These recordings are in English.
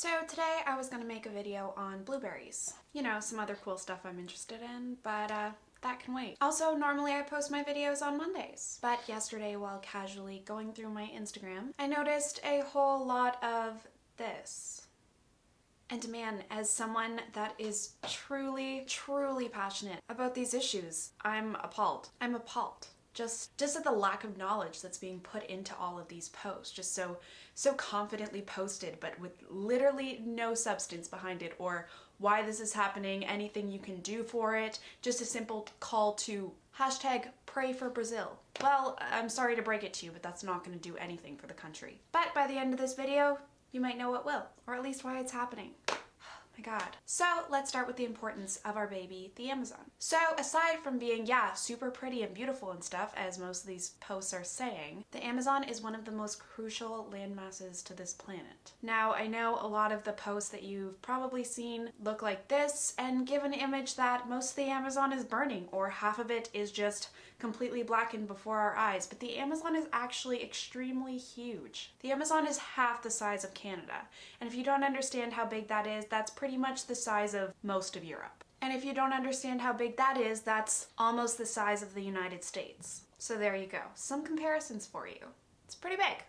So today I was gonna make a video on blueberries. You know, some other cool stuff I'm interested in, but that can wait. Also, normally I post my videos on Mondays, but yesterday while casually going through my Instagram, I noticed a whole lot of this. And man, as someone that is truly passionate about these issues, I'm appalled. I'm appalled. Just at the lack of knowledge that's being put into all of these posts, just so confidently posted, but with literally no substance behind it, or why this is happening, anything you can do for it, just a simple call to hashtag pray for Brazil. Well, I'm sorry to break it to you, but that's not going to do anything for the country. But by the end of this video, you might know what will, or at least why it's happening. My God. So let's start with the importance of our baby, the Amazon. So aside from being, super pretty and beautiful and stuff, as most of these posts are saying, the Amazon is one of the most crucial land masses to this planet. Now, I know a lot of the posts that you've probably seen look like this and give an image that most of the Amazon is burning, or half of it is just completely blackened before our eyes, but the Amazon is actually extremely huge. The Amazon is half the size of Canada, and if you don't understand how big that is, that's pretty much the size of most of Europe. And if you don't understand how big that is, that's almost the size of the United States. So there you go. Some comparisons for you. It's pretty big.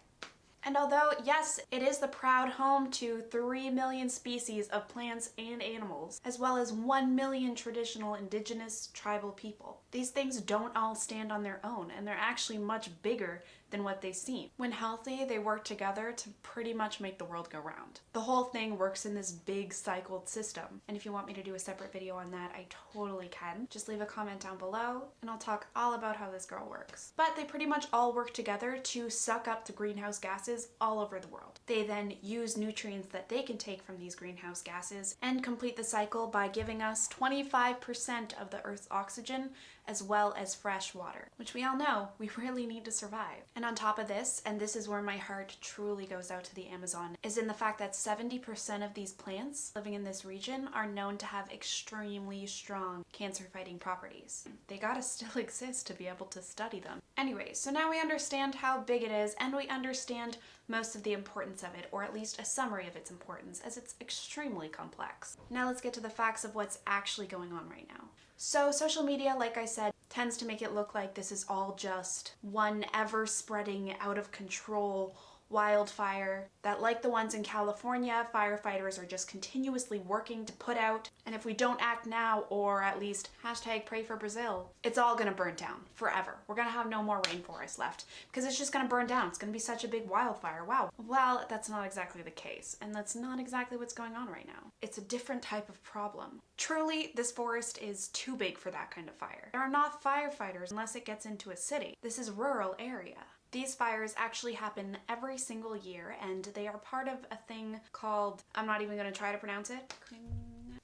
And although, yes, it is the proud home to 3 million species of plants and animals, as well as 1 million traditional indigenous tribal people, these things don't all stand on their own, and they're actually much bigger than what they seem. When healthy, they work together to pretty much make the world go round. The whole thing works in this big cycled system, and if you want me to do a separate video on that, I totally can. Just leave a comment down below, and I'll talk all about how this girl works. But they pretty much all work together to suck up the greenhouse gases all over the world. They then use nutrients that they can take from these greenhouse gases and complete the cycle by giving us 25% of the Earth's oxygen as well as fresh water, which we all know we really need to survive. And on top of this, and this is where my heart truly goes out to the Amazon, is in the fact that 70% of these plants living in this region are known to have extremely strong cancer-fighting properties. They gotta still exist to be able to study them. Anyway, so now we understand how big it is, and we understand most of the importance of it, or at least a summary of its importance, as it's extremely complex. Now let's get to the facts of what's actually going on right now. So social media, like I said, tends to make it look like this is all just one ever-spreading, out-of-control wildfire that, like the ones in California, firefighters are just continuously working to put out, and if we don't act now, or at least hashtag pray for Brazil, it's all gonna burn down forever. We're gonna have no more rainforest left because it's just gonna burn down. It's gonna be such a big wildfire. Wow. Well, that's not exactly the case, and that's not exactly what's going on right now. It's a different type of problem. Truly, this forest is too big for that kind of fire. There are not firefighters unless it gets into a city. This is rural area. These fires actually happen every single year, and they are part of a thing called, I'm not even going to try to pronounce it.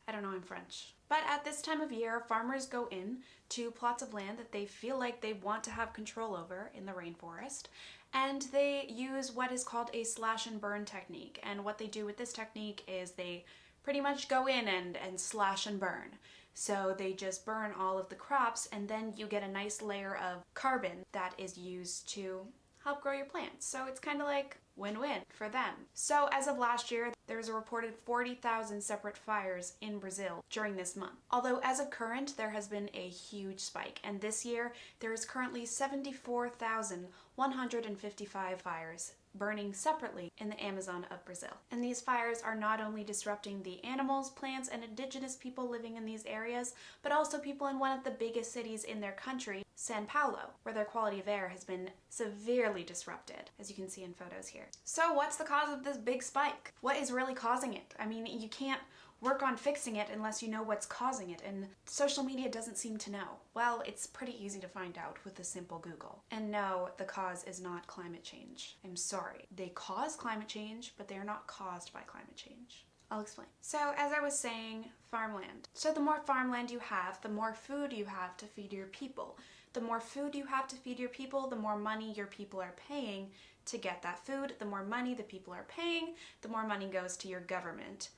I don't know, I'm French. But at this time of year, farmers go in to plots of land that they feel like they want to have control over in the rainforest, and they use what is called a slash and burn technique. And what they do with this technique is they pretty much go in and slash and burn. So they just burn all of the crops, and then you get a nice layer of carbon that is used to help grow your plants. So it's kind of like win-win for them. So as of last year, there's a reported 40,000 separate fires in Brazil during this month. Although as of current, there has been a huge spike, and this year there is currently 74,155 fires burning separately in the Amazon of Brazil. And these fires are not only disrupting the animals, plants, and indigenous people living in these areas, but also people in one of the biggest cities in their country, São Paulo, where their quality of air has been severely disrupted, as you can see in photos here. So what's the cause of this big spike? What is really causing it? I mean, you can't work on fixing it unless you know what's causing it, and social media doesn't seem to know. Well, it's pretty easy to find out with a simple Google. And no, the cause is not climate change. I'm sorry. They cause climate change, but they are not caused by climate change. I'll explain. So as I was saying, farmland. So the more farmland you have, the more food you have to feed your people. The more food you have to feed your people, the more money your people are paying to get that food. The more money the people are paying, the more money goes to your government.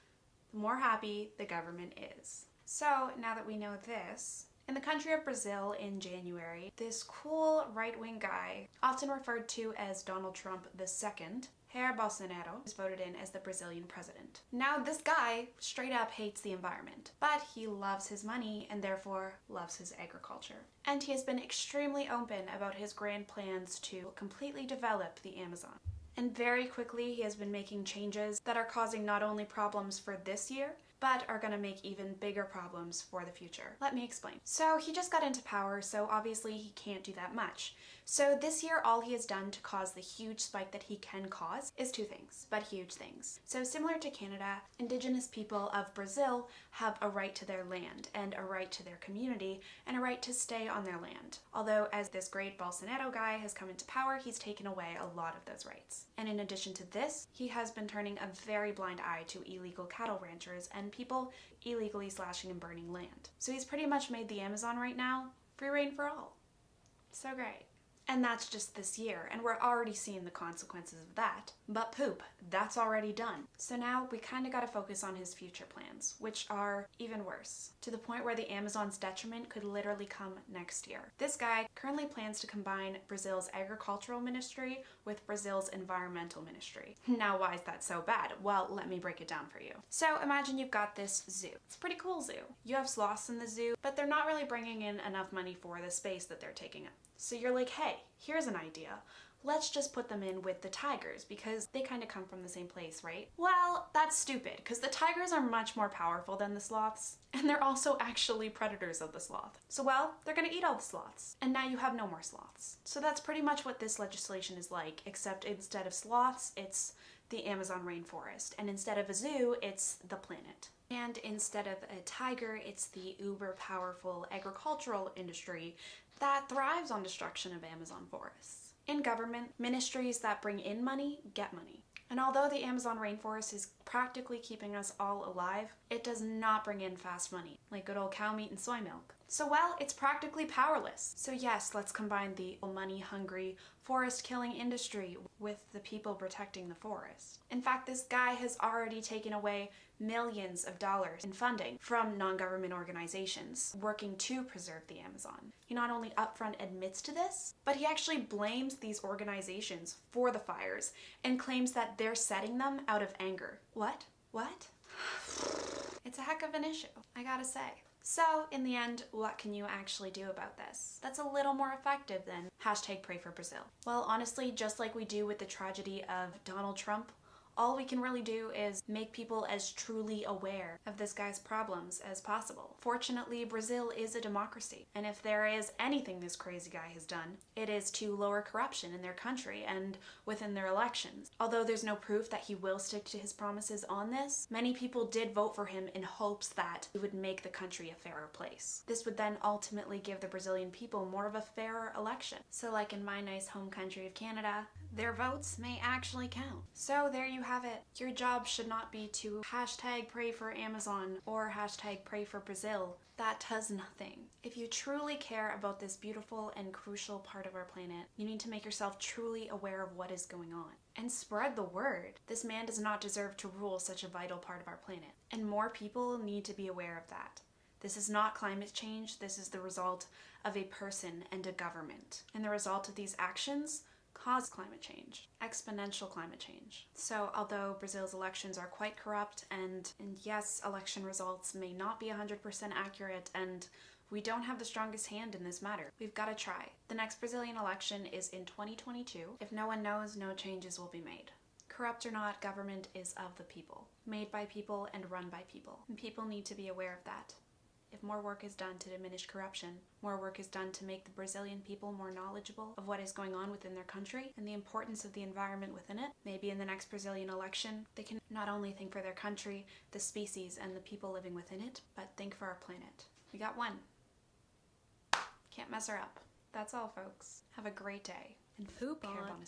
The more happy the government is. So now that we know this, in the country of Brazil in January, this cool right-wing guy, often referred to as Donald Trump II, Jair Bolsonaro was voted in as the Brazilian president. Now, this guy straight up hates the environment, but he loves his money and therefore loves his agriculture. And he has been extremely open about his grand plans to completely develop the Amazon. And very quickly, he has been making changes that are causing not only problems for this year, but are going to make even bigger problems for the future. Let me explain. So he just got into power, so obviously he can't do that much. So this year, all he has done to cause the huge spike that he can cause is two things, but huge things. So similar to Canada, Indigenous people of Brazil have a right to their land and a right to their community and a right to stay on their land. Although as this great Bolsonaro guy has come into power, he's taken away a lot of those rights. And in addition to this, he has been turning a very blind eye to illegal cattle ranchers and people illegally slashing and burning land. So he's pretty much made the Amazon right now free reign for all. So great. And that's just this year, and we're already seeing the consequences of that. But poop, that's already done. So now we kind of got to focus on his future plans, which are even worse, to the point where the Amazon's detriment could literally come next year. This guy currently plans to combine Brazil's agricultural ministry with Brazil's environmental ministry. Now, why is that so bad? Well, let me break it down for you. So imagine you've got this zoo. It's a pretty cool zoo. You have sloths in the zoo, but they're not really bringing in enough money for the space that they're taking up. So you're like, hey, here's an idea. Let's just put them in with the tigers because they kind of come from the same place, right? Well, that's stupid because the tigers are much more powerful than the sloths, and they're also actually predators of the sloth. So, well, they're gonna eat all the sloths, and now you have no more sloths. So that's pretty much what this legislation is like, except instead of sloths, it's the Amazon rainforest, and instead of a zoo, it's the planet. And instead of a tiger, it's the uber powerful agricultural industry that thrives on destruction of Amazon forests. In government, ministries that bring in money get money. And although the Amazon rainforest is practically keeping us all alive, it does not bring in fast money, like good old cow meat and soy milk. So, well, it's practically powerless. So yes, let's combine the money-hungry, forest-killing industry with the people protecting the forest. In fact, this guy has already taken away millions of dollars in funding from non-government organizations working to preserve the Amazon. He not only upfront admits to this, but he actually blames these organizations for the fires and claims that they're setting them out of anger. What? It's a heck of an issue, I gotta say. So, in the end, what can you actually do about this? That's a little more effective than #PrayForBrazil. Well, honestly, just like we do with the tragedy of Donald Trump, all we can really do is make people as truly aware of this guy's problems as possible. Fortunately, Brazil is a democracy, and if there is anything this crazy guy has done, it is to lower corruption in their country and within their elections. Although there's no proof that he will stick to his promises on this, many people did vote for him in hopes that he would make the country a fairer place. This would then ultimately give the Brazilian people more of a fairer election. So like in my nice home country of Canada, their votes may actually count. So there you have it. Your job should not be to #PrayForAmazon or #PrayForBrazil. That does nothing. If you truly care about this beautiful and crucial part of our planet, you need to make yourself truly aware of what is going on. And spread the word. This man does not deserve to rule such a vital part of our planet. And more people need to be aware of that. This is not climate change, this is the result of a person and a government. And the result of these actions cause climate change, exponential climate change. So although Brazil's elections are quite corrupt and yes, election results may not be 100% accurate and we don't have the strongest hand in this matter, we've got to try. The next Brazilian election is in 2022. If no one knows, no changes will be made. Corrupt or not, government is of the people, made by people and run by people. And people need to be aware of that. If more work is done to diminish corruption, more work is done to make the Brazilian people more knowledgeable of what is going on within their country and the importance of the environment within it, maybe in the next Brazilian election, they can not only think for their country, the species, and the people living within it, but think for our planet. We got one. Can't mess her up. That's all, folks. Have a great day. And poop on.